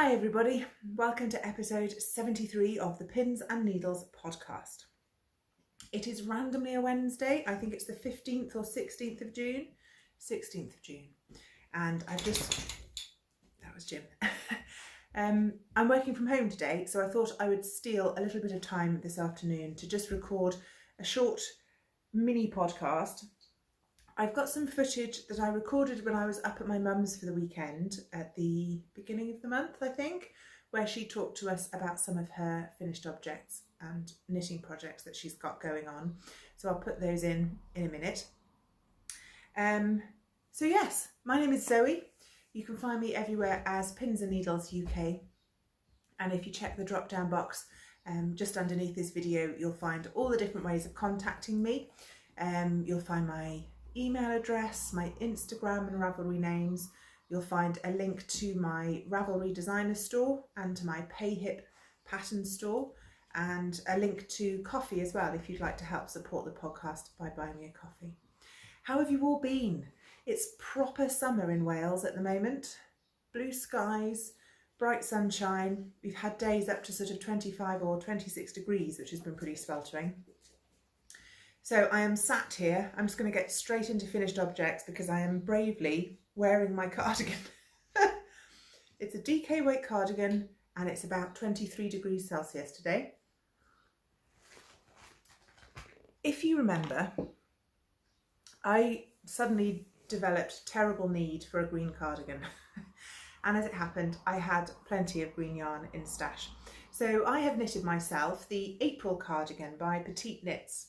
Hi everybody, welcome to episode 73 of the Pins and Needles podcast. It is randomly a Wednesday, I think it's the 15th or 16th of June. 16th of June. And that was Jim. I'm working from home today, so I thought I would steal a little bit of time this afternoon to just record a short mini podcast. I've got some footage that I recorded when I was up at my mum's for the weekend at the beginning of the month, I think, where she talked to us about some of her finished objects and knitting projects that she's got going on. So I'll put those in a minute. So yes, my name is Zoe. You can find me everywhere as Pins and Needles UK. And if you check the drop down box just underneath this video, you'll find all the different ways of contacting me. You'll find my email address, my Instagram and Ravelry names. You'll find a link to my Ravelry designer store and to my PayHip pattern store, and a link to coffee as well if you'd like to help support the podcast by buying me a coffee. How have you all been? It's proper summer in Wales at the moment. Blue skies, bright sunshine. We've had days up to sort of 25 or 26 degrees, which has been pretty sweltering. So I am sat here, I'm just going to get straight into finished objects because I am bravely wearing my cardigan. It's a DK weight cardigan and it's about 23 degrees Celsius today. If you remember, I suddenly developed terrible need for a green cardigan. And as it happened, I had plenty of green yarn in stash. So I have knitted myself the April cardigan by Petite knits.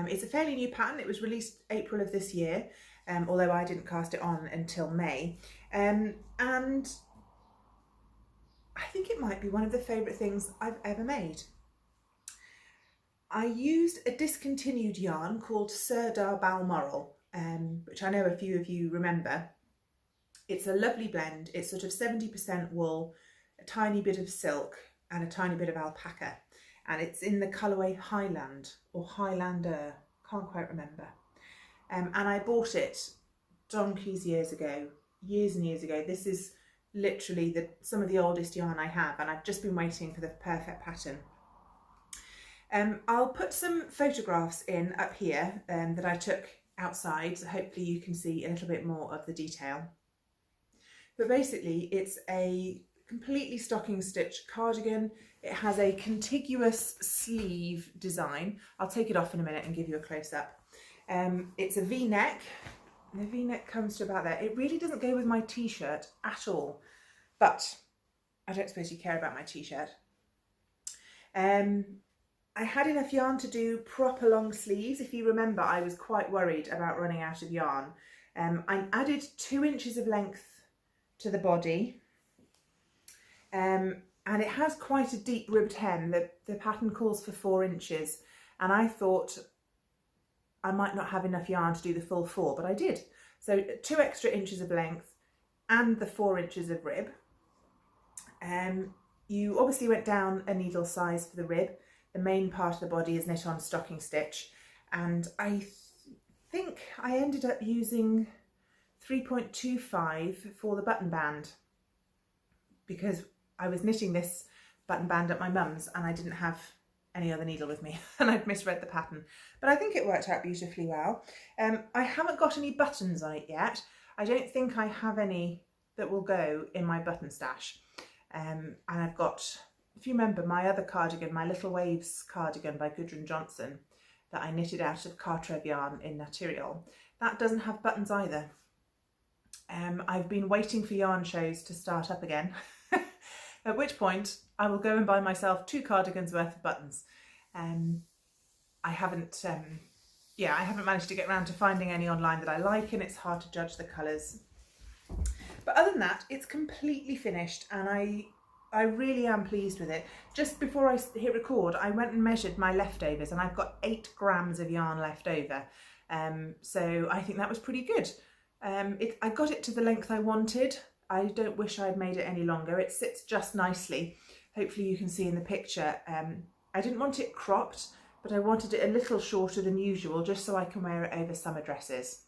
It's a fairly new pattern. It was released April of this year, although I didn't cast it on until May. And I think it might be one of the favourite things I've ever made. I used a discontinued yarn called Sirdar Balmoral, which I know a few of you remember. It's a lovely blend. It's sort of 70% wool, a tiny bit of silk and a tiny bit of alpaca. And it's in the colourway Highlander, can't quite remember. And I bought it donkeys years and years ago. This is literally some of the oldest yarn I have, and I've just been waiting for the perfect pattern. I'll put some photographs in up here that I took outside, so hopefully you can see a little bit more of the detail. But basically it's a completely stocking stitch cardigan. It has a contiguous sleeve design. I'll take it off in a minute and give you a close-up. It's a V-neck. The V-neck comes to about there. It really doesn't go with my t-shirt at all, but I don't suppose you care about my t-shirt. I had enough yarn to do proper long sleeves. If you remember, I was quite worried about running out of yarn. I added 2 inches of length to the body. And it has quite a deep ribbed hem. The pattern calls for 4 inches, and I thought I might not have enough yarn to do the full 4, but I did. So 2 extra inches of length and the 4 inches of rib. You obviously went down a needle size for the rib. The main part of the body is knit on stocking stitch, and I think I ended up using 3.25 for the button band because I was knitting this button band at my mum's and I didn't have any other needle with me and I'd misread the pattern, but I think it worked out beautifully well. I haven't got any buttons on it yet. I don't think I have any that will go in my button stash. And I've got, if you remember my other cardigan, my Little Waves cardigan by Gudrun Johnson that I knitted out of Cartref yarn in Material, that doesn't have buttons either. I've been waiting for yarn shows to start up again. At which point I will go and buy myself 2 cardigans worth of buttons. I haven't managed to get around to finding any online that I like, and it's hard to judge the colours. But other than that, it's completely finished, and I really am pleased with it. Just before I hit record, I went and measured my leftovers, and I've got 8 grams of yarn left over. So I think that was pretty good. I got it to the length I wanted. I don't wish I'd made it any longer. It sits just nicely. Hopefully you can see in the picture. I didn't want it cropped, but I wanted it a little shorter than usual just so I can wear it over summer dresses.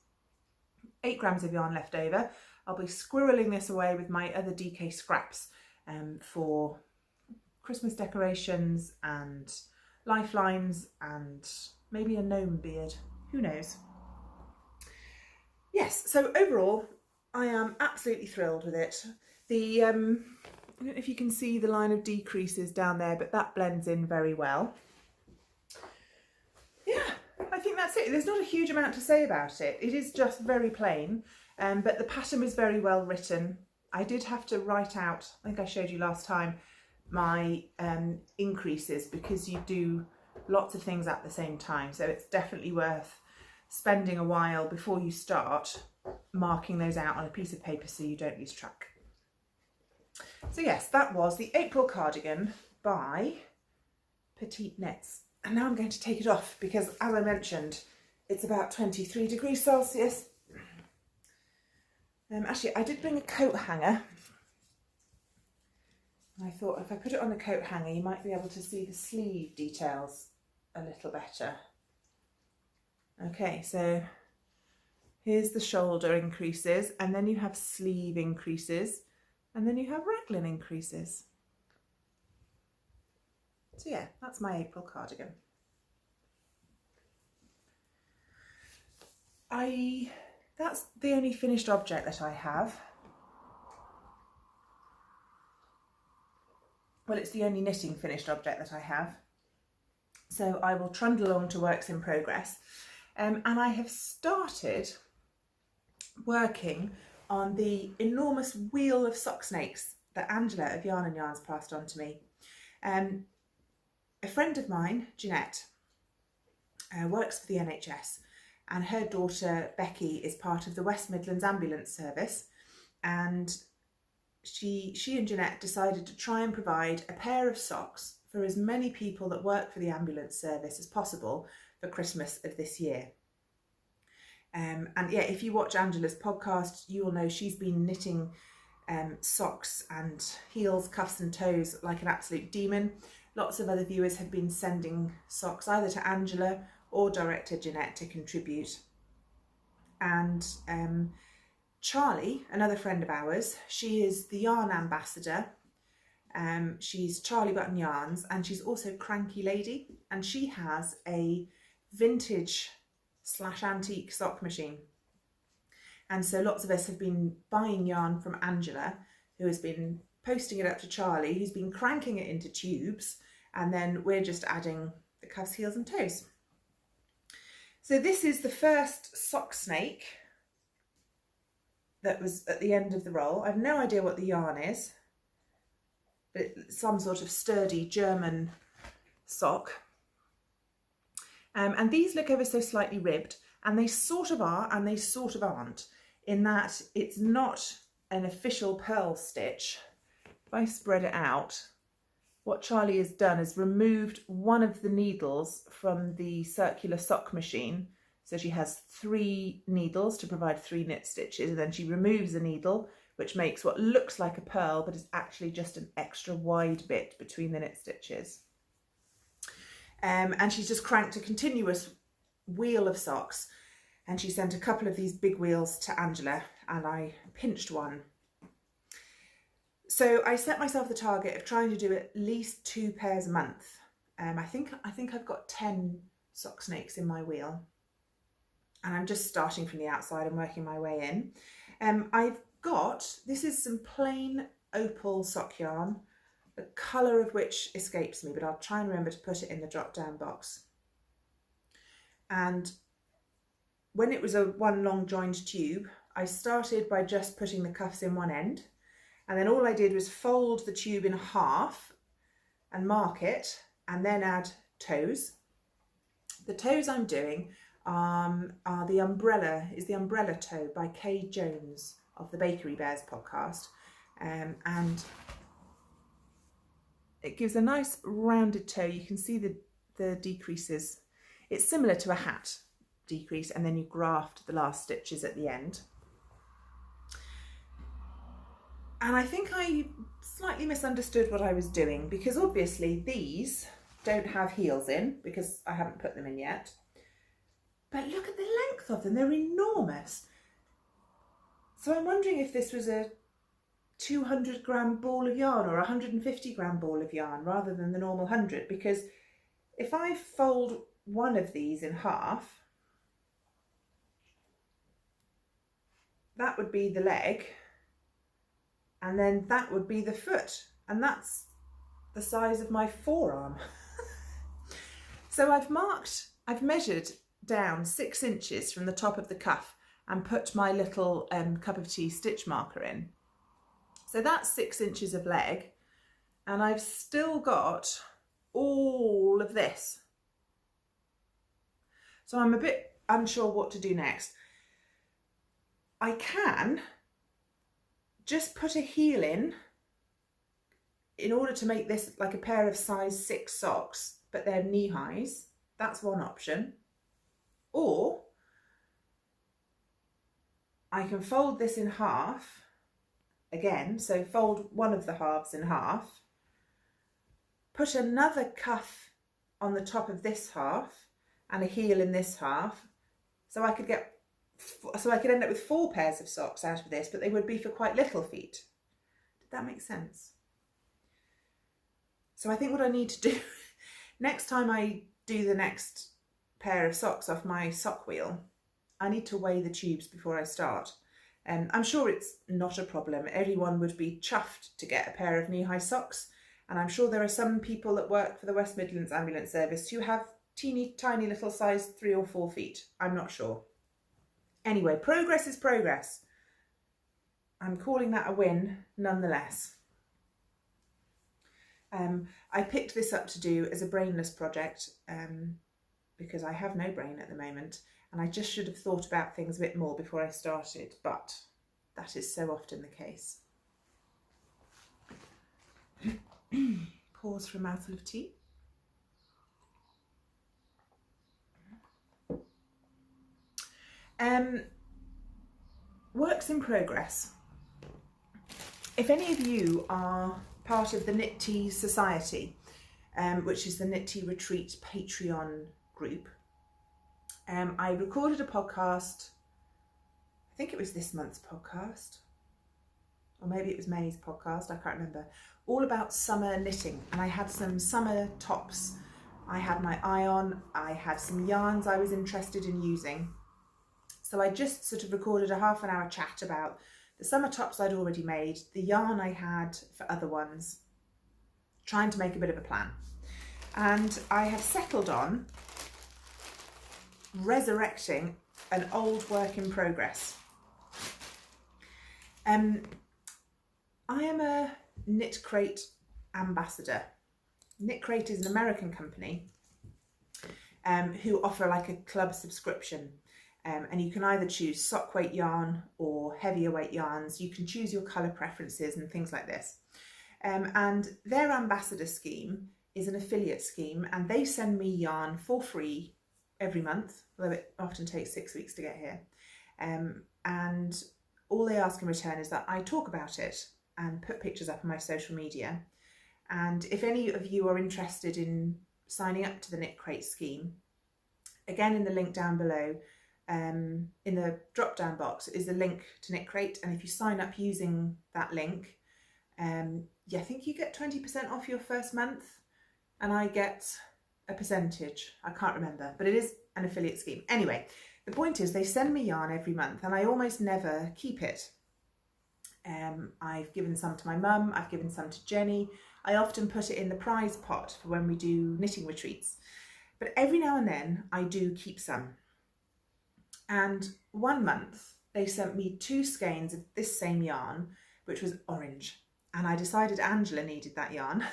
8 grams of yarn left over. I'll be squirreling this away with my other DK scraps for Christmas decorations and lifelines and maybe a gnome beard, who knows. Yes, so overall I am absolutely thrilled with it. I don't know if you can see the line of decreases down there, but that blends in very well. Yeah, I think that's it. There's not a huge amount to say about it. It is just very plain, but the pattern was very well written. I did have to write out, I think I showed you last time, my increases, because you do lots of things at the same time. So it's definitely worth spending a while before you start marking those out on a piece of paper so you don't lose track. So yes, that was the April cardigan by Petite Knits. And now I'm going to take it off because, as I mentioned, it's about 23 degrees Celsius. Actually, I did bring a coat hanger. I thought if I put it on the coat hanger, you might be able to see the sleeve details a little better. Okay, so here's the shoulder increases, and then you have sleeve increases, and then you have raglan increases. So yeah, that's my April cardigan. That's the only finished object that I have. Well, it's the only knitting finished object that I have. So I will trundle along to works in progress. And I have started working on the enormous wheel of sock snakes that Angela of Yarn and Yarns passed on to me. A friend of mine, Jeanette, works for the NHS, and her daughter Becky is part of the West Midlands Ambulance Service, and she and Jeanette decided to try and provide a pair of socks for as many people that work for the ambulance service as possible for Christmas of this year. And yeah, if you watch Angela's podcast, you will know she's been knitting socks and heels, cuffs and toes like an absolute demon. Lots of other viewers have been sending socks either to Angela or direct to Jeanette to contribute. And Charlie, another friend of ours, she is the yarn ambassador. She's Charlie Button Yarns, and she's also Cranky Lady, and she has a vintage / antique sock machine. And so lots of us have been buying yarn from Angela, who has been posting it up to Charlie, who's been cranking it into tubes, and then we're just adding the cuffs, heels and toes. So this is the first sock snake that was at the end of the roll. I have no idea what the yarn is, but it's some sort of sturdy German sock. And these look ever so slightly ribbed, and they sort of are and they sort of aren't, in that it's not an official purl stitch. If I spread it out, what Charlie has done is removed one of the needles from the circular sock machine. So she has 3 needles to provide 3 knit stitches, and then she removes a needle, which makes what looks like a purl, but is actually just an extra wide bit between the knit stitches. And she's just cranked a continuous wheel of socks, and she sent a couple of these big wheels to Angela, and I pinched one. So I set myself the target of trying to do at least 2 pairs a month. I think I've got 10 sock snakes in my wheel, and I'm just starting from the outside and working my way in. This is some plain opal sock yarn, the colour of which escapes me, but I'll try and remember to put it in the drop down box. And when it was a one long joined tube, I started by just putting the cuffs in one end, and then all I did was fold the tube in half and mark it, and then add toes. The toes I'm doing are the umbrella toe by Kay Jones of the Bakery Bears podcast, and it gives a nice rounded toe. You can see the decreases. It's similar to a hat decrease, and then you graft the last stitches at the end. And I think I slightly misunderstood what I was doing, because obviously these don't have heels in because I haven't put them in yet. But look at the length of them, they're enormous. So I'm wondering if this was a 200-gram ball of yarn or a 150-gram ball of yarn rather than the normal 100, because if I fold one of these in half, that would be the leg, and then that would be the foot, and that's the size of my forearm. So I've measured down 6 inches from the top of the cuff and put my little cup of tea stitch marker in. So that's 6 inches of leg, and I've still got all of this. So I'm a bit unsure what to do next. I can just put a heel in order to make this like a pair of size 6 socks, but they're knee highs. That's one option. Or I can fold this in half again, so fold one of the halves in half, put another cuff on the top of this half and a heel in this half, so I could end up with 4 pairs of socks out of this, but they would be for quite little feet. Did that make sense? So I think what I need to do next time I do the next pair of socks off my sock wheel, I need to weigh the tubes before I start. I'm sure it's not a problem. Everyone would be chuffed to get a pair of knee-high socks, and I'm sure there are some people that work for the West Midlands Ambulance Service who have teeny tiny little size 3 or 4 feet. I'm not sure. Anyway, progress is progress. I'm calling that a win nonetheless. I picked this up to do as a brainless project because I have no brain at the moment, and I just should have thought about things a bit more before I started, but that is so often the case. Pause for a mouthful of tea. Works in progress. If any of you are part of the Knit Tea Society, which is the Knit Tea Retreat Patreon group, I recorded a podcast, I think it was this month's podcast, or maybe it was May's podcast, I can't remember, all about summer knitting, and I had some summer tops. I had my eye on, I had some yarns I was interested in using. So I just sort of recorded a half an hour chat about the summer tops I'd already made, the yarn I had for other ones, trying to make a bit of a plan. And I have settled on resurrecting an old work in progress. I am a Knitcrate ambassador. Knitcrate is an American company who offer like a club subscription. And you can either choose sock weight yarn or heavier weight yarns. You can choose your colour preferences and things like this. And their ambassador scheme is an affiliate scheme, and they send me yarn for free every month, although it often takes 6 weeks to get here. And all they ask in return is that I talk about it and put pictures up on my social media. And if any of you are interested in signing up to the Knitcrate scheme, again in the link down below, in the drop down box is the link to Knitcrate, and if you sign up using that link, I think you get 20% off your first month, and I get a percentage. I can't remember, but it is an affiliate scheme. Anyway, the point is they send me yarn every month and I almost never keep it. I've given some to my mum, I've given some to Jenny. I often put it in the prize pot for when we do knitting retreats, but every now and then I do keep some. And one month they sent me 2 skeins of this same yarn, which was orange, and I decided Angela needed that yarn.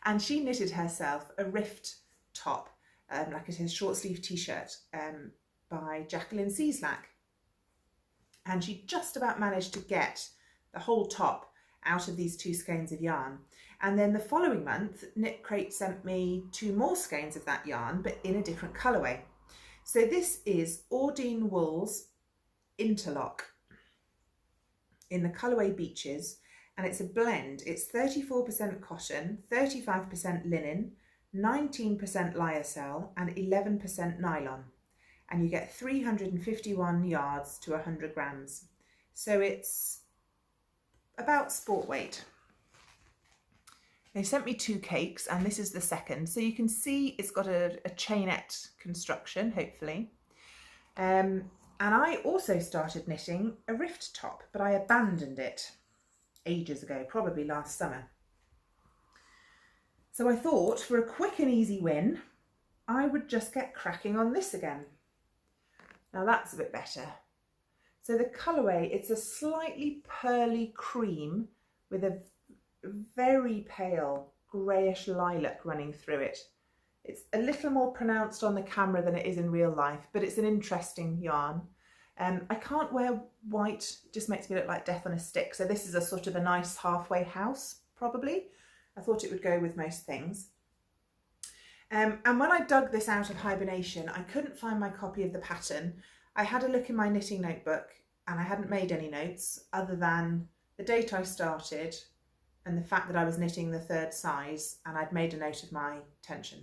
And she knitted herself a rift top, like it is, short sleeve t-shirt by Jaqueline Cieslak. And she just about managed to get the whole top out of these 2 skeins of yarn. And then the following month, Knitcrate sent me 2 more skeins of that yarn, but in a different colourway. So this is Ordine Wool's Interlock in the colourway Beaches, and it's a blend. It's 34% cotton, 35% linen, 19% lyocell and 11% nylon, and you get 351 yards to 100 grams. So it's about sport weight. They sent me 2 cakes and this is the second. So you can see it's got a chainette construction, hopefully. And I also started knitting a rift top, but I abandoned it ages ago, probably last summer. So I thought for a quick and easy win, I would just get cracking on this again. Now that's a bit better. So the colourway, it's a slightly pearly cream with a very pale greyish lilac running through it. It's a little more pronounced on the camera than it is in real life, but it's an interesting yarn. I can't wear white, just makes me look like death on a stick. So this is a sort of a nice halfway house, probably. I thought it would go with most things. And when I dug this out of hibernation, I couldn't find my copy of the pattern. I had a look in my knitting notebook and I hadn't made any notes other than the date I started and the fact that I was knitting the 3rd size, and I'd made a note of my tension.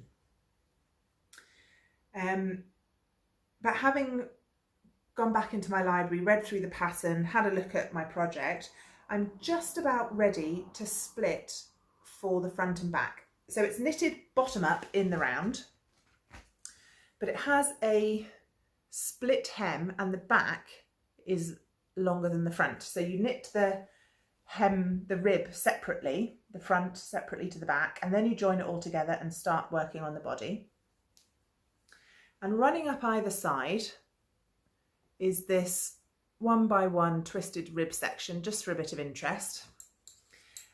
But having gone back into my library, read through the pattern, had a look at my project, I'm just about ready to split for the front and back. So it's knitted bottom up in the round, but it has a split hem and the back is longer than the front. So you knit the hem, the rib separately, the front separately to the back, and then you join it all together and start working on the body. And running up either side is this 1 by 1 twisted rib section, just for a bit of interest.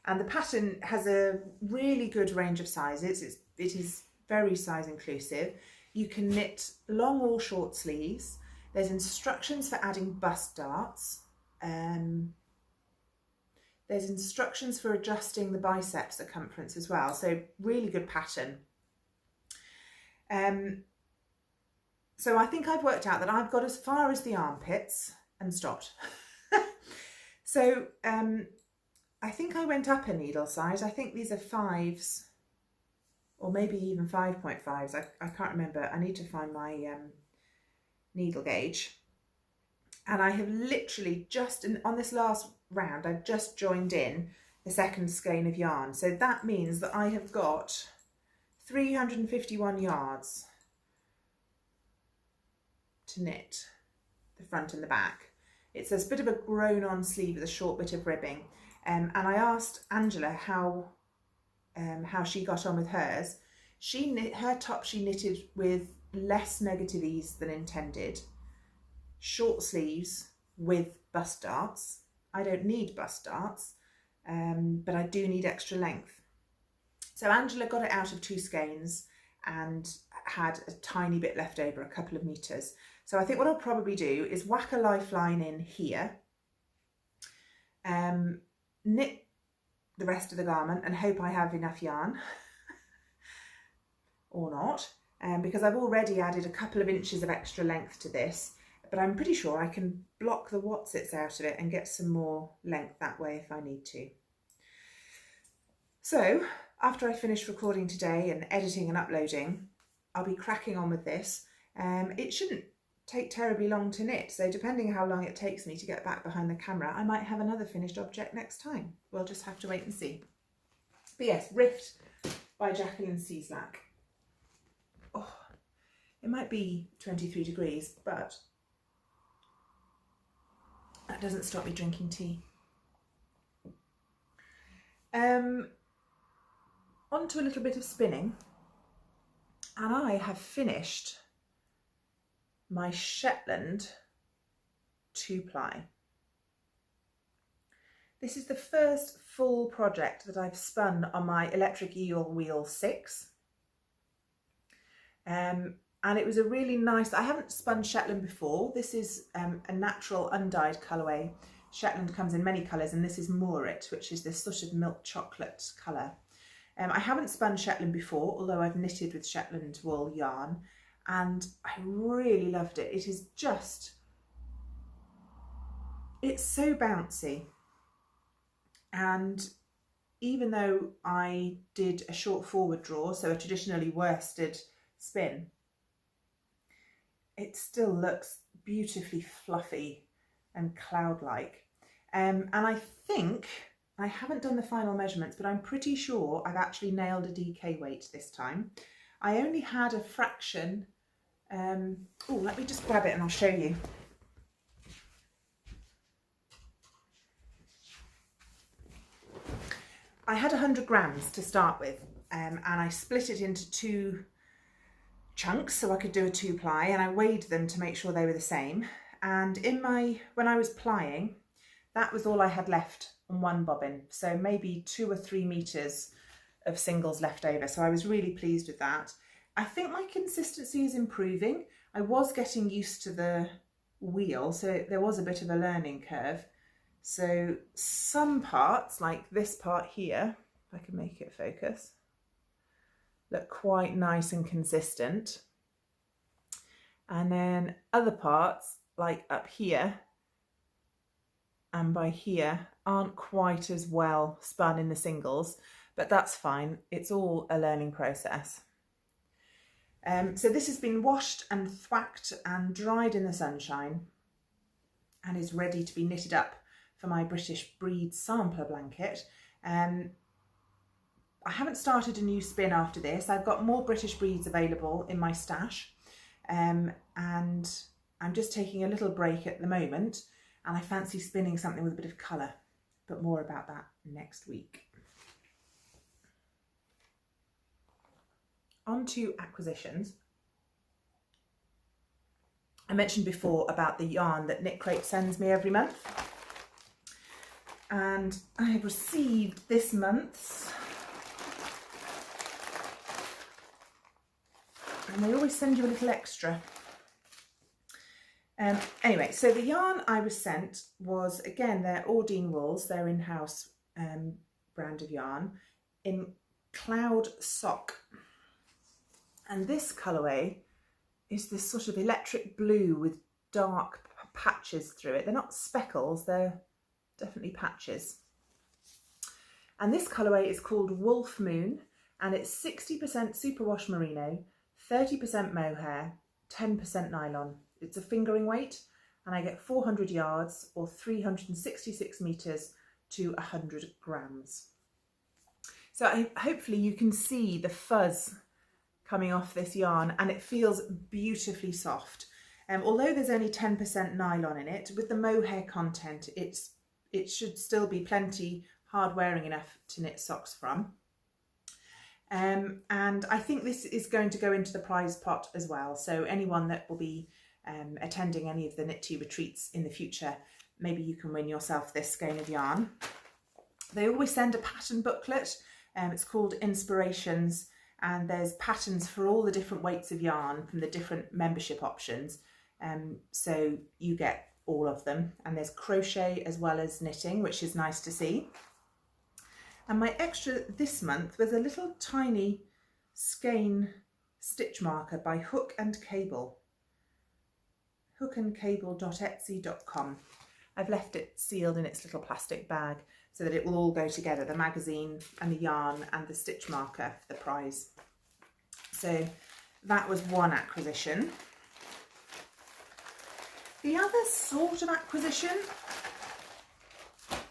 And the pattern has a really good range of sizes. It is very size inclusive. You can knit long or short sleeves. There's instructions for adding bust darts. There's instructions for adjusting the bicep circumference as well. So really good pattern. So I think I've worked out that I've got as far as the armpits and stopped. So I think I went up a needle size. I think these are 5s or maybe even 5.5s. I can't remember. I need to find my needle gauge. And I have literally just, on this last round, I've just joined in the 2nd skein of yarn. So that means that I have got 351 yards to knit the front and the back. It's a bit of a grown on sleeve with a short bit of ribbing. And I asked Angela how she got on with hers. Her top she knitted with less negative ease than intended. Short sleeves with bust darts. I don't need bust darts, but I do need extra length. So Angela got it out of 2 skeins and had a tiny bit left over, a couple of meters. So I think what I'll probably do is whack a lifeline in here, knit the rest of the garment and hope I have enough yarn or not, because I've already added a couple of inches of extra length to this, but I'm pretty sure I can block the watsits out of it and get some more length that way if I need to. So after I finish recording today and editing and uploading, I'll be cracking on with this. It shouldn't take terribly long to knit, so depending how long it takes me to get back behind the camera, I might have another finished object next time. We'll just have to wait and see. But yes, Rift by Jaqueline Cieslak. Oh, it might be 23 degrees, but that doesn't stop me drinking tea. On to a little bit of spinning, and I have finished my Shetland 2-ply. This is the first full project that I've spun on my electric eel wheel 6. And it was a really nice, I haven't spun Shetland before. This is a natural undyed colourway. Shetland comes in many colours, and this is Moorit, which is this sort of milk chocolate colour. I haven't spun Shetland before, although I've knitted with Shetland wool yarn, and I really loved it. It is just, it's so bouncy. And even though I did a short forward draw, so a traditionally worsted spin, it still looks beautifully fluffy and cloud-like. And I think I haven't done the final measurements, but I'm pretty sure I've actually nailed a DK weight this time. I only had a fraction. Oh, let me just grab it and I'll show you. I had 100 grams to start with, and I split it into 2 chunks so I could do a 2-ply, and I weighed them to make sure they were the same. And when I was plying, that was all I had left on one bobbin, so maybe 2 or 3 meters of singles left over. So I was really pleased with that. I think my consistency is improving. I was getting used to the wheel, so there was a bit of a learning curve. So some parts, like this part here, if I can make it focus, look quite nice and consistent. And then other parts, like up here and by here, aren't quite as well spun in the singles, but that's fine. It's all a learning process. So this has been washed and thwacked and dried in the sunshine and is ready to be knitted up for my British Breed sampler blanket. I haven't started a new spin after this. I've got more British Breeds available in my stash, and I'm just taking a little break at the moment, and I fancy spinning something with a bit of colour, but more about that next week. On to acquisitions. I mentioned before about the yarn that Knitcrate sends me every month, and I have received this month's, and they always send you a little extra. Anyway, so the yarn I was sent was, again, they're Ordine wools, their in-house brand of yarn, in Cloud Sock. And this colourway is this sort of electric blue with dark patches through it. They're not speckles, they're definitely patches. And this colourway is called Wolf Moon, and it's 60% superwash merino, 30% mohair, 10% nylon. It's a fingering weight, and I get 400 yards or 366 meters to 100 grams. So hopefully you can see the fuzz coming off this yarn, and it feels beautifully soft. Although there's only 10% nylon in it, with the mohair content, it should still be plenty hard wearing enough to knit socks from. And I think this is going to go into the prize pot as well. So anyone that will be attending any of the Knit Tea retreats in the future, maybe you can win yourself this skein of yarn. They always send a pattern booklet. It's called Inspirations, and there's patterns for all the different weights of yarn from the different membership options. So you get all of them, and there's crochet as well as knitting, which is nice to see. And my extra this month was a little tiny skein stitch marker by Hook and Cable. hookandcable.etsy.com. I've left it sealed in its little plastic bag so that it will all go together, the magazine and the yarn and the stitch marker for the prize. So that was one acquisition. The other sort of acquisition,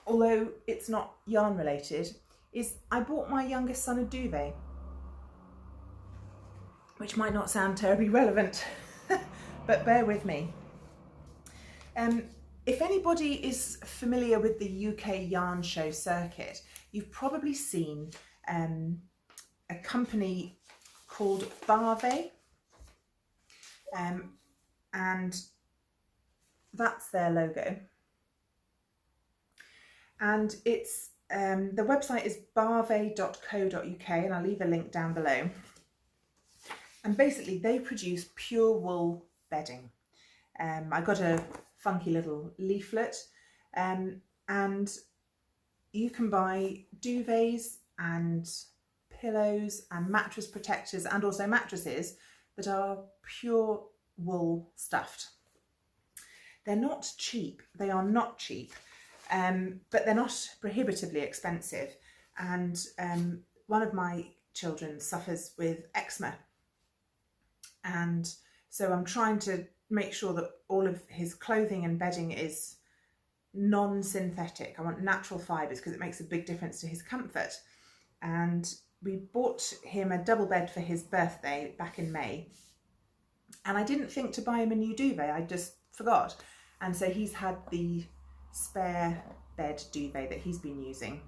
although it's not yarn related, is I bought my youngest son a duvet, which might not sound terribly relevant, but bear with me. If anybody is familiar with the UK yarn show circuit, you've probably seen a company called Barvet, and that's their logo. And it's the website is barvet.co.uk, and I'll leave a link down below. And basically they produce pure wool bedding. I got a funky little leaflet, and you can buy duvets and pillows and mattress protectors and also mattresses that are pure wool stuffed. They're not cheap, they are not cheap, but they're not prohibitively expensive. And one of my children suffers with eczema, and so I'm trying to make sure that all of his clothing and bedding is non-synthetic. I want natural fibres because it makes a big difference to his comfort. And we bought him a double bed for his birthday back in May. And I didn't think to buy him a new duvet, I just forgot. And so he's had the spare bed duvet that he's been using.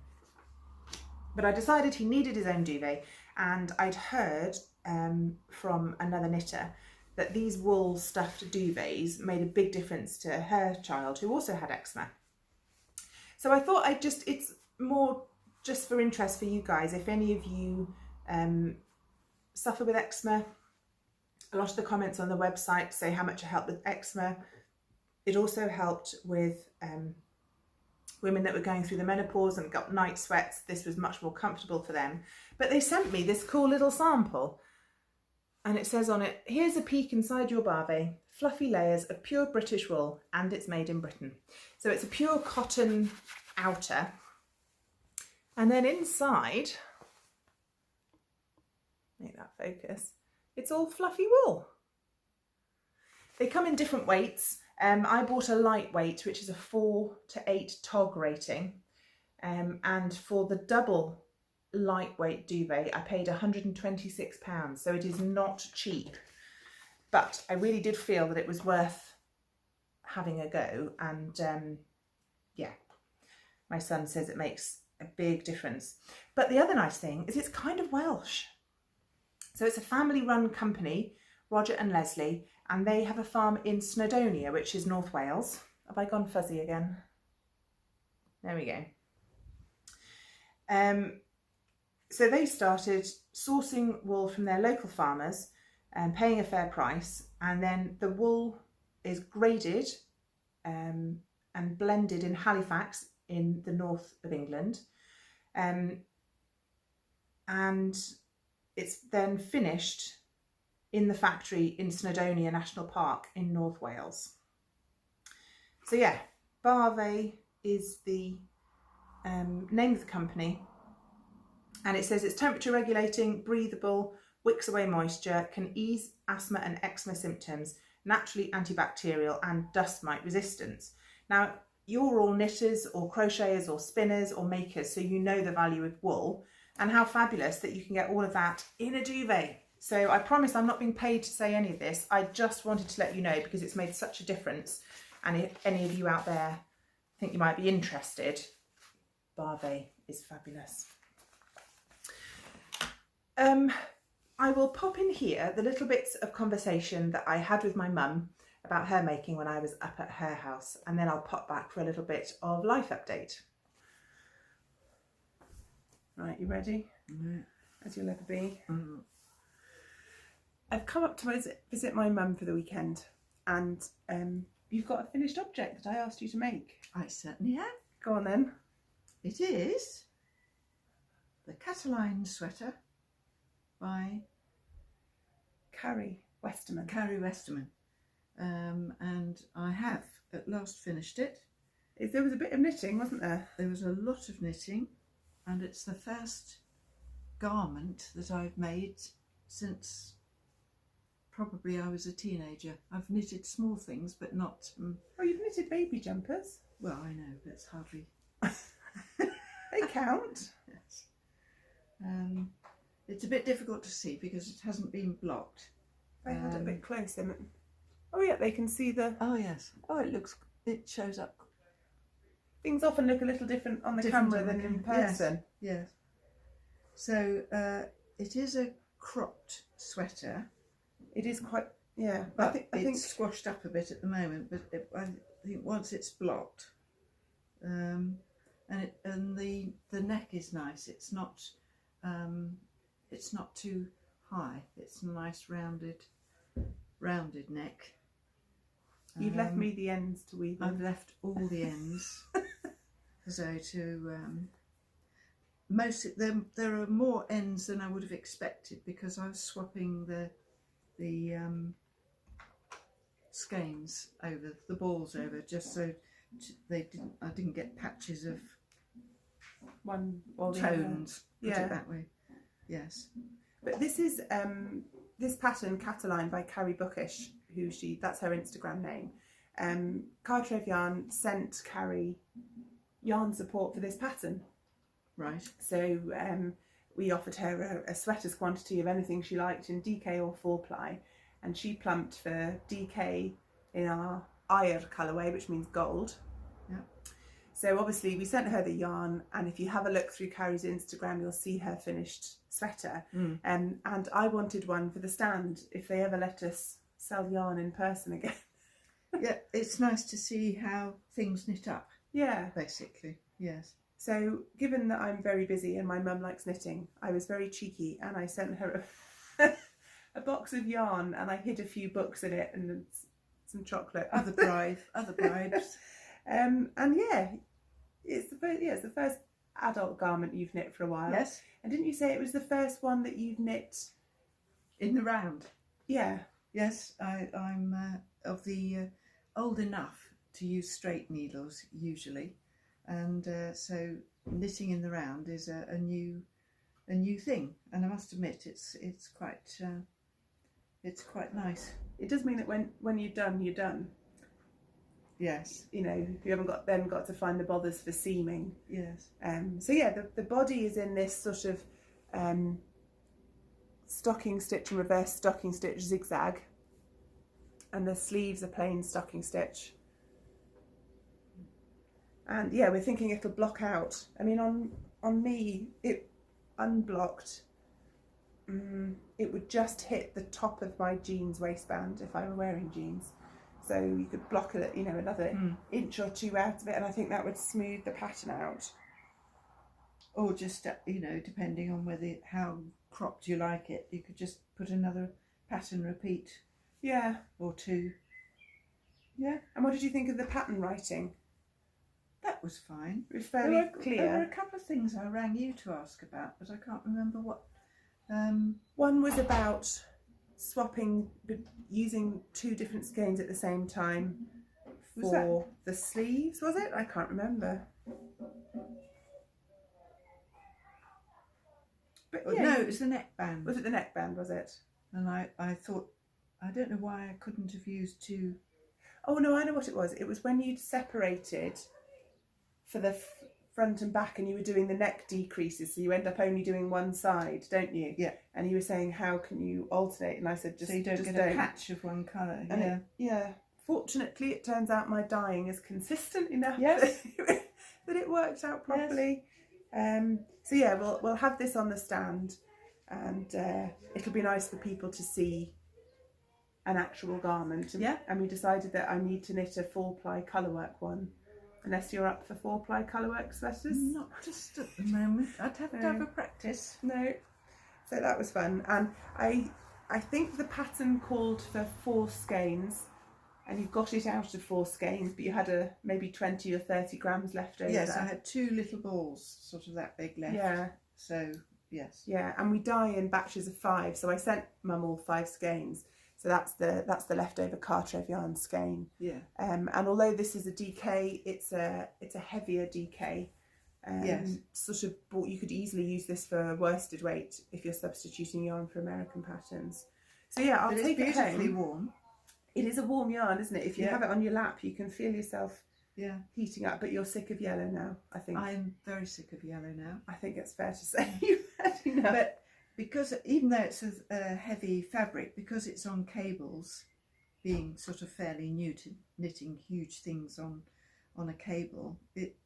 But I decided he needed his own duvet, and I'd heard from another knitter that these wool stuffed duvets made a big difference to her child who also had eczema. So I thought it's more just for interest for you guys, if any of you suffer with eczema. A lot of the comments on the website say how much it helped with eczema. It also helped with women that were going through the menopause and got night sweats. This was much more comfortable for them. But they sent me this cool little sample, and it says on it, here's a peek inside your bave, fluffy layers of pure British wool, and it's made in Britain. So it's a pure cotton outer, and then inside, make that focus, it's all fluffy wool. They come in different weights. I bought a lightweight, which is a 4 to 8 tog rating, and for the double lightweight duvet I paid £126, so it is not cheap, but I really did feel that it was worth having a go. And yeah, my son says it makes a big difference. But the other nice thing is it's kind of Welsh. So it's a family run company, Roger and Leslie, and they have a farm in Snowdonia, which is North Wales. Have I gone fuzzy again? There we go. So they started sourcing wool from their local farmers and paying a fair price, and then the wool is graded and blended in Halifax in the north of England, and it's then finished in the factory in Snowdonia National Park in North Wales. So yeah, Bave is the name of the company, and it says it's temperature regulating, breathable, wicks away moisture, can ease asthma and eczema symptoms, naturally antibacterial and dust mite resistance. Now, you're all knitters or crocheters or spinners or makers, so you know the value of wool and how fabulous that you can get all of that in a duvet. So I promise I'm not being paid to say any of this. I just wanted to let you know because it's made such a difference. And if any of you out there think you might be interested, Bave is fabulous. I will pop in here the little bits of conversation that I had with my mum about her making when I was up at her house, and then I'll pop back for a little bit of life update. Right, you ready? Mm-hmm. As you'll ever be. Mm-hmm. I've come up to visit my mum for the weekend, and you've got a finished object that I asked you to make. I certainly have. Go on then. It is the Catalan sweater by Carrie Westerman. Carrie Westerman. And I have at last finished it. There was a bit of knitting, wasn't there? There was a lot of knitting, and it's the first garment that I've made since probably I was a teenager. I've knitted small things, but not... Oh, you've knitted baby jumpers? Well, I know, but it's hardly... They count. Yes. It's a bit difficult to see because it hasn't been blocked. They had it a bit close. Oh yeah, they can see the... Oh yes. Oh, it shows up. Things often look a little different on the camera than in person. Yes. So it is a cropped sweater. It is quite, yeah. But I think it's squashed up a bit at the moment. But I think once it's blocked, and the neck is nice. It's not too high. It's a nice rounded neck. You've left me the ends to weave. I've left all the ends. So there are more ends than I would have expected because I was swapping the skeins over, the balls over, just so I didn't get patches of one or tones. Put it that way. Yes. But this is this pattern Catalan by Carrie Bookish, that's her Instagram name. Cartref yarn sent Carrie yarn support for this pattern. Right. So we offered her a sweater's quantity of anything she liked in DK or 4-ply, and she plumped for DK in our Iyer colourway, which means gold. Yeah. So obviously we sent her the yarn, and if you have a look through Carrie's Instagram, you'll see her finished sweater. And I wanted one for the stand if they ever let us sell yarn in person again. Yeah, it's nice to see how things knit up. Yeah. Basically, yes. So given that I'm very busy and my mum likes knitting, I was very cheeky and I sent her a box of yarn, and I hid a few books in it and some chocolate. Other bribes. And yeah, it's the first adult garment you've knit for a while. Yes. And didn't you say it was the first one that you've knit in the round? Yeah. Yes, I'm of the old enough to use straight needles usually, and so knitting in the round is a new thing, and I must admit it's quite nice. It does mean that when you're done, you're done. Yes. You know, you haven't got to find the bothers for seaming. Yes. So yeah, the body is in this sort of stocking stitch and reverse stocking stitch zigzag, and the sleeves are plain stocking stitch. And yeah, we're thinking it'll block out. I mean, on me, it unblocked. It would just hit the top of my jeans waistband if I were wearing jeans. So you could block it, you know, another inch or two out of it, and I think that would smooth the pattern out. Or just, you know, depending on how cropped you like it, you could just put another pattern repeat. Yeah. Or two. Yeah. And what did you think of the pattern writing? That was fine. It was fairly clear. There were a couple of things I rang you to ask about, but I can't remember what. One was about swapping, using 2 different skeins at the same time for the sleeves, was it? I can't remember. But yeah, no, it was the neckband. Was it the neckband, was it? And I thought, I don't know why I couldn't have used 2. Oh no, I know what it was. It was when you'd separated for the front and back, and you were doing the neck decreases, so you end up only doing one side, don't you? Yeah. And you were saying, how can you alternate? And I said, just so you don't get a patch of one colour. And yeah. Fortunately, it turns out my dyeing is consistent enough yes. that it worked out properly. Yes. So yeah, we'll have this on the stand, and it'll be nice for people to see an actual garment. Yeah. And we decided that I need to knit a 4-ply colourwork one. Unless you're up for 4-ply colourwork sweaters. Not just at the moment. I'd have to have a practice. No. So that was fun. And I think the pattern called for 4 skeins, and you got it out of 4 skeins, but you had maybe 20 or 30 grams left over. Yes, I had 2 little balls, sort of that big left. Yeah. So, yes. Yeah, and we dye in batches of 5, so I sent Mum all 5 skeins. So that's the leftover Cartref yarn skein. Yeah. And although this is a DK, it's a heavier DK. Yes. Sort of, you could easily use this for worsted weight if you're substituting yarn for American patterns. So yeah, I'll take it home. It's beautifully warm. It is a warm yarn, isn't it? If you have it on your lap, you can feel yourself heating up. But you're sick of yellow now, I think. I'm very sick of yellow now. I think it's fair to say you've had enough. But because even though it's a heavy fabric, because it's on cables, being sort of fairly new to knitting huge things on a cable, it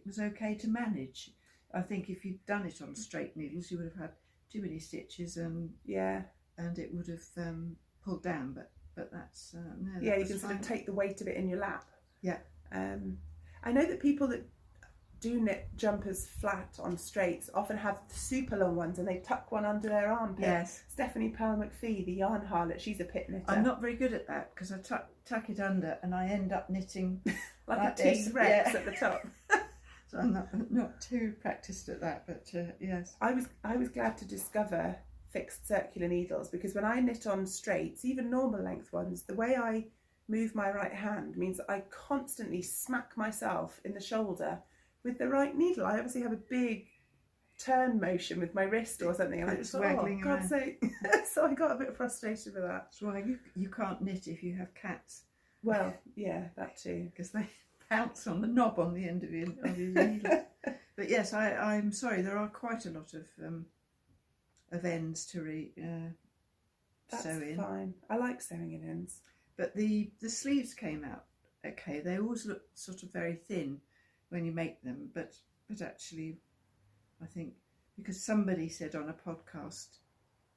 was okay to manage. I think if you'd done it on straight needles, you would have had too many stitches and it would have pulled down. But that's no. Yeah, you can sort of take the weight of it in your lap. Yeah. I know that people that do knit jumpers flat on straights often have super long ones, and they tuck one under their armpit. Yes. Stephanie Pearl McPhee, the yarn harlot, she's a pit knitter. I'm not very good at that because I tuck it under and I end up knitting like a T-Rex at the top. So I'm not too practiced at that, but yes. I was glad to discover fixed circular needles, because when I knit on straights, even normal length ones, the way I move my right hand means that I constantly smack myself in the shoulder with the right needle. I obviously have a big turn motion with my wrist or something, and I just thought, oh, God's sake. So I got a bit frustrated with that. That's why you can't knit if you have cats. Well, yeah, that too. because they pounce on the knob on the end of your needle. But yes, I'm sorry, there are quite a lot of ends to That's sew in. fine. I like sewing in ends. But the sleeves came out okay. They always look sort of very thin when you make them, but actually, I think because somebody said on a podcast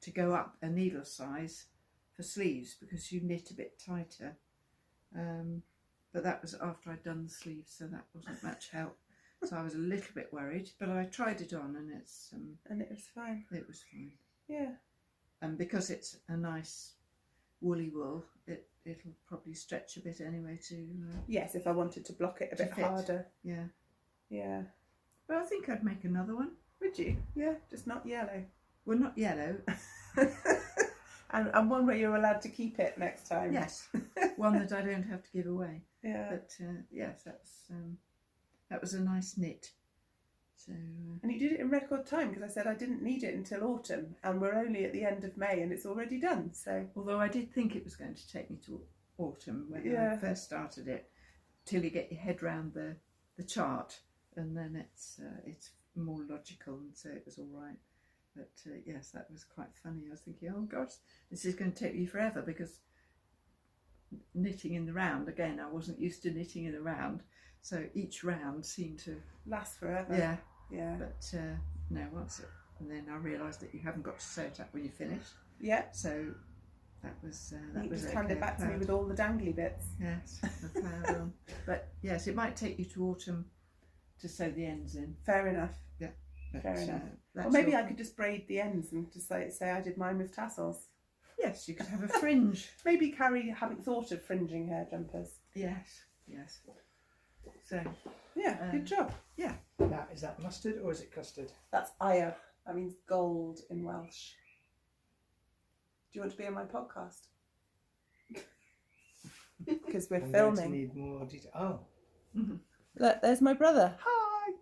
to go up a needle size for sleeves because you knit a bit tighter. But that was after I'd done the sleeves, so that wasn't much help. So I was a little bit worried, but I tried it on, and it's and it was fine. It was fine. Yeah. And because it's a nice woolly wool, it'll probably stretch a bit anyway to. Yes, if I wanted to block it a bit fit. harder. Yeah. Yeah. But I think I'd make another one. Would you? Yeah, just not yellow. Well, not yellow. and one where you're allowed to keep it next time. Yes, one that I don't have to give away. Yeah. But yes, that was a nice knit. So. And you did it in record time because I said I didn't need it until autumn, and we're only at the end of May, and it's already done. So. Although I did think it was going to take me to autumn when I first started it, till you get your head round the chart, and then it's more logical, and so it was all right. But yes, that was quite funny. I was thinking, oh gosh, this is going to take me forever, because knitting in the round, again, I wasn't used to knitting in a round, so each round seemed to last forever. Yeah. But no, once it, and then I realised that you haven't got to sew it up when you finish. Yeah. So that was you just handed it back to me with all the dangly bits. Yes, the cloud on. But yes, it might take you to autumn to sew the ends in. Fair enough. Yeah. But, fair enough. Or maybe I could just braid the ends and just say I did mine with tassels. Yes, you could have a fringe. Maybe Carrie hadn't thought of fringing her jumpers. Yes. So yeah, good job. Yeah. Now, is that mustard or is it custard? That's Aya. That means gold in Welsh. Do you want to be on my podcast? Because we're filming. Going to need more detail. Oh. Mm-hmm. Look, there's my brother. Hi.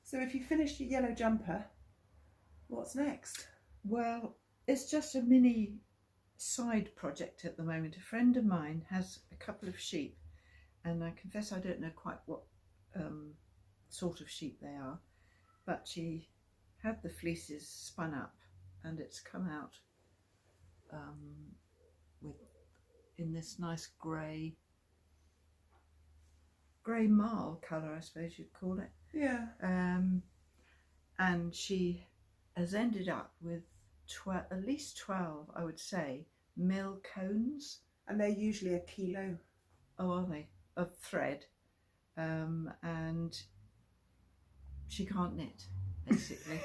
So if you finished your yellow jumper, what's next? Well, it's just a mini side project at the moment. A friend of mine has a couple of sheep, and I confess I don't know quite what sort of sheep they are, but she had the fleeces spun up, and it's come out in this nice grey marl colour, I suppose you'd call it. Yeah. And she has ended up with at least 12, I would say, mill cones. And they're usually $1 kilo. Oh, are they? Of thread. And she can't knit, basically.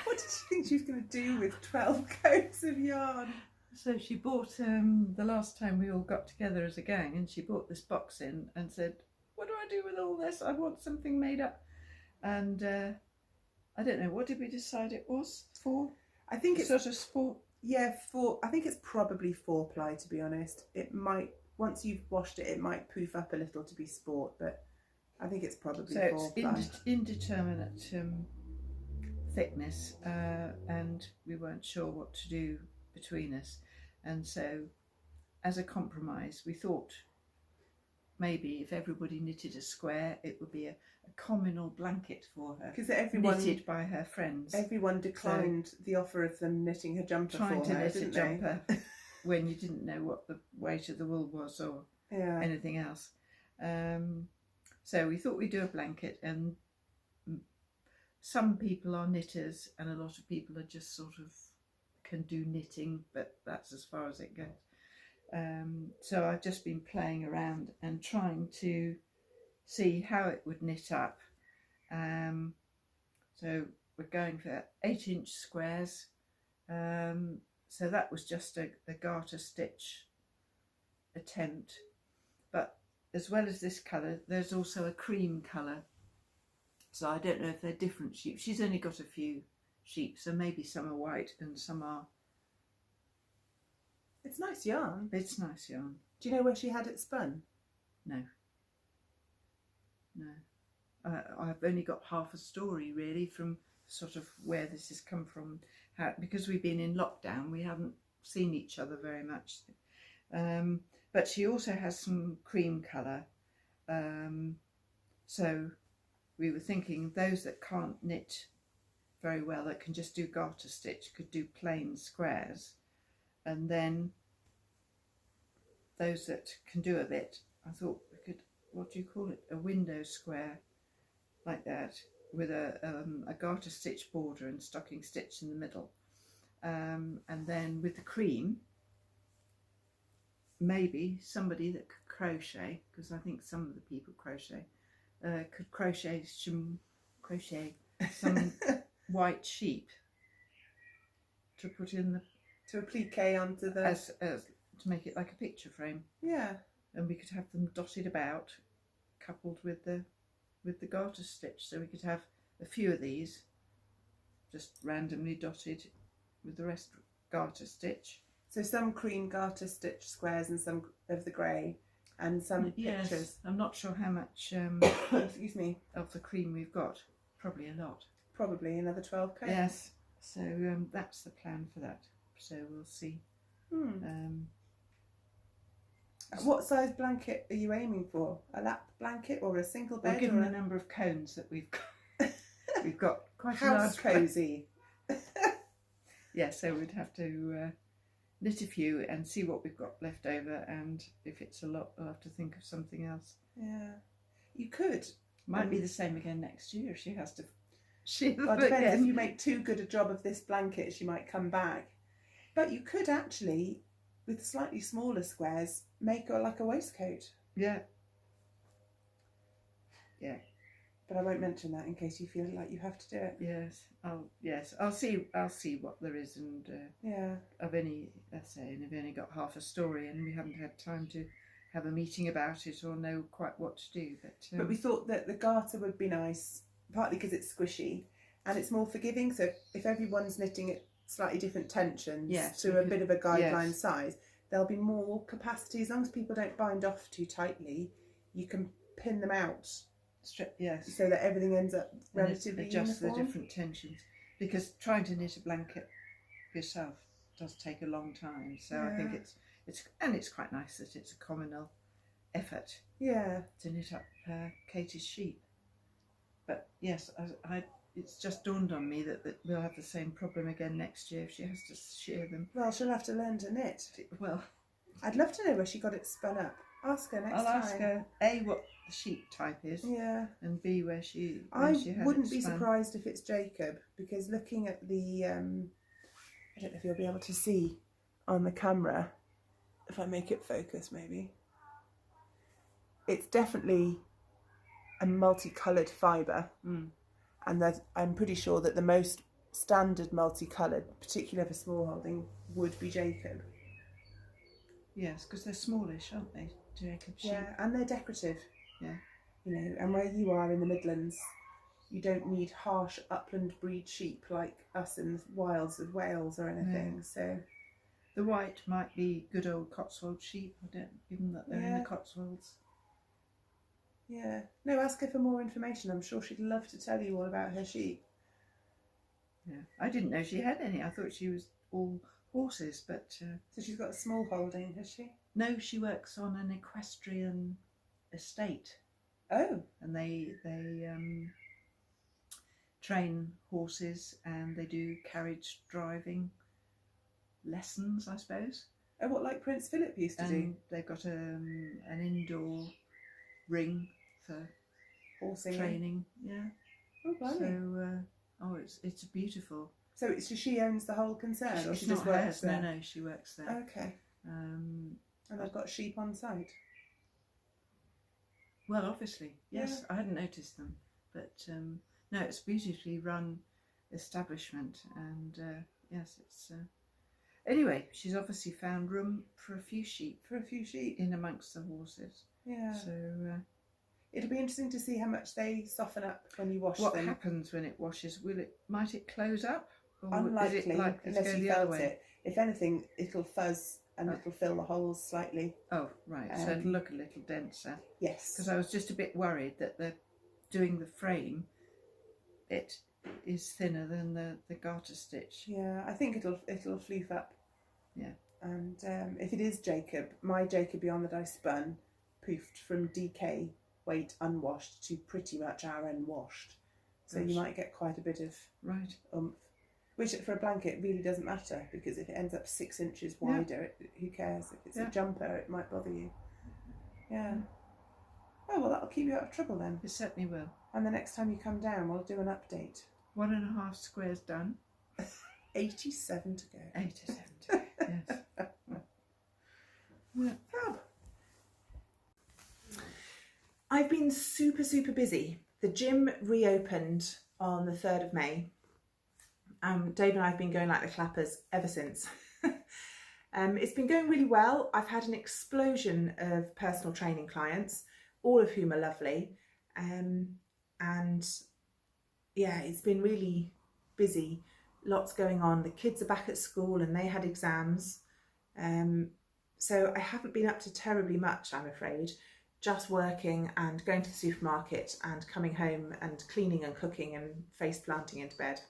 What did she think she was going to do with 12 coats of yarn? So she bought, the last time we all got together as a gang, and she bought this box in and said, what do I do with all this? I want something made up. And I don't know, what did we decide it was? 4? I think it's sort of sport. Yeah, 4. I think it's probably 4-ply, to be honest. It might, once you've washed it, it might poof up a little to be sport, but I think it's probably 4-ply. It's indeterminate thickness, and we weren't sure what to do between us. And so, as a compromise, we thought maybe if everybody knitted a square, it would be a communal blanket for her, because everyone knitted by her friends. Everyone declined the offer of them knitting her jumper trying for to her, knit a didn't jumper when you didn't know what the weight of the wool was or anything else. So we thought we'd do a blanket, and some people are knitters and a lot of people are just sort of can do knitting, but that's as far as it goes. So I've just been playing around and trying to see how it would knit up. So we're going for 8-inch squares. So that was just a garter stitch attempt. But as well as this colour, there's also a cream colour. So I don't know if they're different sheep. She's only got a few sheep, so maybe some are white and some are... It's nice yarn. It's nice yarn. Do you know where she had it spun? No. I've only got half a story really from sort of where this has come from. Because we've been in lockdown, we haven't seen each other very much. But But she also has some cream colour. So we were thinking those that can't knit very well, that can just do garter stitch, could do plain squares. And then those that can do a bit, I thought we could, what do you call it, a window square like that, with a garter stitch border and stocking stitch in the middle. And then with the cream, maybe somebody that could crochet, because I think some of the people crochet, could crochet some white sheep to put in the, to applique onto the, as to make it like a picture frame. yeah. And we could have them dotted about, coupled with the garter stitch, so we could have a few of these just randomly dotted with the rest garter stitch. So some cream garter stitch squares and some of the grey, and some Yes, pictures. I'm not sure how much Excuse me. of the cream we've got. Probably a lot. Probably another 12 coats. Yes. So that's the plan for that. So we'll see. What size blanket are you aiming for? A lap blanket or a single bed? Well, given or the number of cones that we've got, we've got quite a house large cosy. Yeah, so we'd have to knit a few and see what we've got left over, and if it's a lot, we'll have to think of something else. Yeah, you could. Might be the same again next year if she has to. Well, it depends. If you make too good a job of this blanket, she might come back. But you could actually, with slightly smaller squares, make her like a waistcoat. Yeah. Yeah. But I won't mention that in case you feel like you have to do it. Yes. I'll see what there is, and yeah. I've only got half a story, and we haven't had time to have a meeting about it or know quite what to do. But we thought that the garter would be nice, partly because it's squishy and it's more forgiving. So if everyone's knitting at slightly different tensions to a bit of a guideline size, there'll be more capacity. As long as people don't bind off too tightly, you can pin them out. Yes. So that everything ends up relatively adjust uniform. the different tensions, because trying to knit a blanket yourself does take a long time. So I think it's quite nice that it's a communal effort. Yeah. To knit up Katie's sheep. But yes, it's just dawned on me that we'll have the same problem again next year if she has to shear them. Well, she'll have to learn to knit. Well, I'd love to know where she got it spun up. Ask her next time. I'll ask her A, what the sheep type is, and B, where she had wouldn't it be spun. surprised if it's Jacob, because looking at the I don't know if you'll be able to see on the camera, if I make it focus maybe, it's definitely a multicoloured fibre, and I'm pretty sure that the most standard multicoloured, particularly for small holding, would be Jacob. Yes, because they're smallish, aren't they, Jacob sheep? Yeah, and they're decorative. Yeah. You know, and where you are in the Midlands, you don't need harsh upland breed sheep like us in the wilds of Wales or anything. No. So the white might be good old Cotswold sheep, given that they're in the Cotswolds. Yeah. No, ask her for more information. I'm sure she'd love to tell you all about her sheep. Yeah. I didn't know she had any. I thought she was all horses, but... So she's got a small holding, has she? No, she works on an equestrian estate. Oh. And they train horses, and they do carriage driving lessons, I suppose. Oh, what, like Prince Philip used to do? They've got an indoor ring for horsing training. Yeah. Oh, blimey. So, it's beautiful. So she owns the whole concern, or It's she not just works hers. there? No, she works there. Okay. And they've got sheep on site? Well, obviously, yes. I hadn't noticed them, but no, it's a beautifully run establishment, and yes, it's. Anyway, she's obviously found room for a few sheep. In amongst the horses. Yeah. So it'll be interesting to see how much they soften up when you wash them. What happens when it washes? Might it close up? Or Unlikely, is it likely to unless go you the other felt way? it. If anything, it'll fuzz and it'll fill the holes slightly. Oh, right. So it'll look a little denser. Yes. Because I was just a bit worried that doing the frame, it is thinner than the garter stitch. Yeah, I think it'll floof up. Yeah. And if it is Jacob, my Jacob yarn that I spun, poofed from DK weight unwashed to pretty much our end washed. So you might get quite a bit of oomph. Which for a blanket really doesn't matter, because if it ends up 6 inches wider, who cares? If it's a jumper, it might bother you. Yeah. Oh, well, that'll keep you out of trouble then. It certainly will. And the next time you come down, we'll do an update. 1.5 squares done. 87 to go. 87 to go, yes. Yeah. Fab. I've been super, super busy. The gym reopened on the 3rd of May. Dave and I have been going like the clappers ever since. It's been going really well. I've had an explosion of personal training clients, all of whom are lovely. And yeah, it's been really busy. Lots going on. The kids are back at school and they had exams. So I haven't been up to terribly much, I'm afraid. Just working and going to the supermarket and coming home and cleaning and cooking and face planting into bed.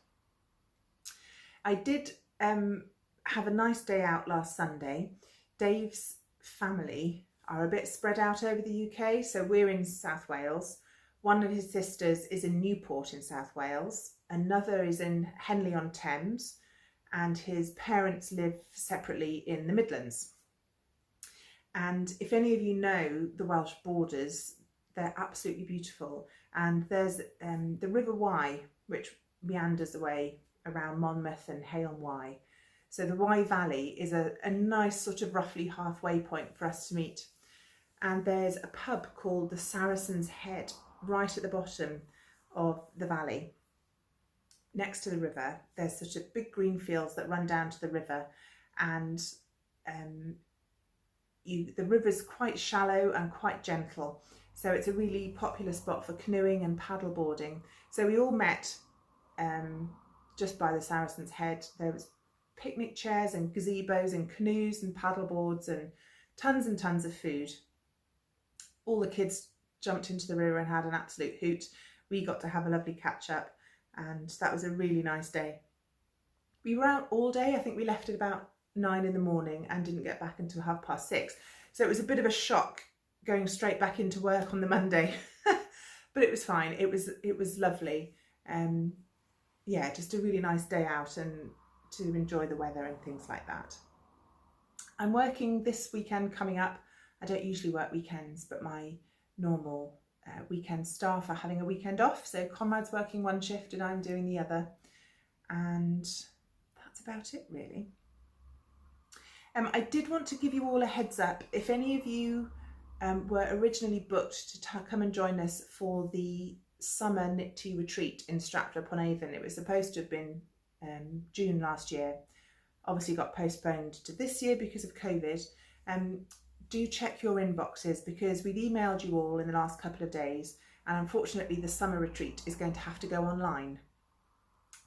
I did have a nice day out last Sunday. Dave's family are a bit spread out over the UK, so we're in South Wales. One of his sisters is in Newport in South Wales, another is in Henley-on-Thames, and his parents live separately in the Midlands. And if any of you know the Welsh borders, they're absolutely beautiful. And there's the River Wye, which meanders away around Monmouth and Hay-on-Wye. So the Wye Valley is a nice sort of roughly halfway point for us to meet. And there's a pub called the Saracen's Head right at the bottom of the valley. Next to the river, there's such a big green fields that run down to the river, and the river's quite shallow and quite gentle. So it's a really popular spot for canoeing and paddleboarding. So we all met just by the Saracen's Head. There was picnic chairs and gazebos and canoes and paddleboards and tons of food. All the kids jumped into the river and had an absolute hoot. We got to have a lovely catch up, and that was a really nice day. We were out all day. I think we left at about 9 in the morning and didn't get back until 6:30. So it was a bit of a shock going straight back into work on the Monday, but it was fine. It was lovely. Yeah, just a really nice day out and to enjoy the weather and things like that. I'm working this weekend coming up. I don't usually work weekends, but my normal weekend staff are having a weekend off. So Conrad's working one shift and I'm doing the other. And that's about it really. I did want to give you all a heads up. If any of you were originally booked to come and join us for the summer Knit Tea retreat in Stratford-upon-Avon, it was supposed to have been June last year. Obviously got postponed to this year because of COVID. Do check your inboxes, because we've emailed you all in the last couple of days, and unfortunately the summer retreat is going to have to go online.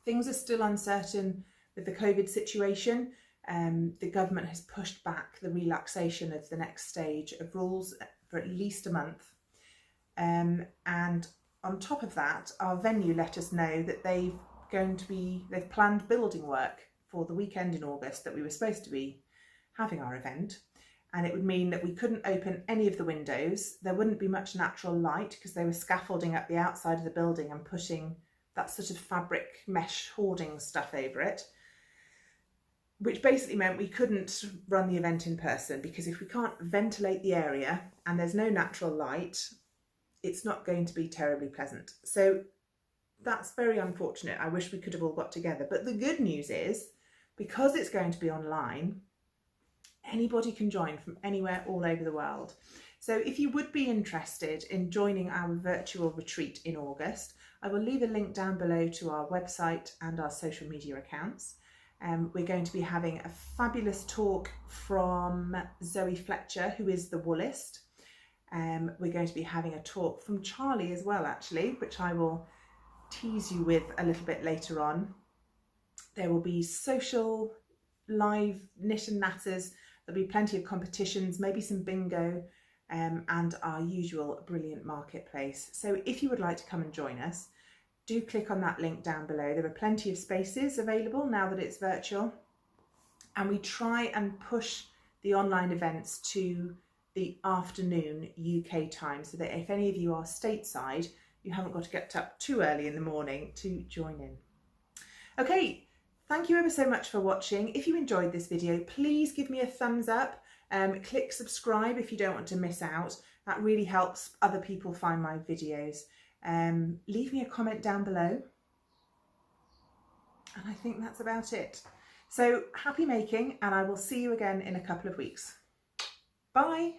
Things are still uncertain with the COVID situation. The government has pushed back the relaxation of the next stage of rules for at least a month. And on top of that, our venue let us know that they've planned building work for the weekend in August that we were supposed to be having our event. And it would mean that we couldn't open any of the windows. There wouldn't be much natural light because they were scaffolding up the outside of the building and putting that sort of fabric mesh hoarding stuff over it, which basically meant we couldn't run the event in person, because if we can't ventilate the area and there's no natural light, it's not going to be terribly pleasant. So that's very unfortunate. I wish we could have all got together. But the good news is, because it's going to be online, anybody can join from anywhere all over the world. So if you would be interested in joining our virtual retreat in August, I will leave a link down below to our website and our social media accounts. We're going to be having a fabulous talk from Zoe Fletcher, who is the woolist. We're going to be having a talk from Charlie as well, actually, which I will tease you with a little bit later on. There will be social, live knit and natters. There'll be plenty of competitions, maybe some bingo, and our usual brilliant marketplace. So if you would like to come and join us, do click on that link down below. There are plenty of spaces available now that it's virtual. and we try and push the online events to the afternoon UK time, so that if any of you are stateside, you haven't got to get up too early in the morning to join in. Okay, thank you ever so much for watching. If you enjoyed this video, please give me a thumbs up. Click subscribe if you don't want to miss out. That really helps other people find my videos. Leave me a comment down below. And I think that's about it. So happy making, and I will see you again in a couple of weeks. Bye.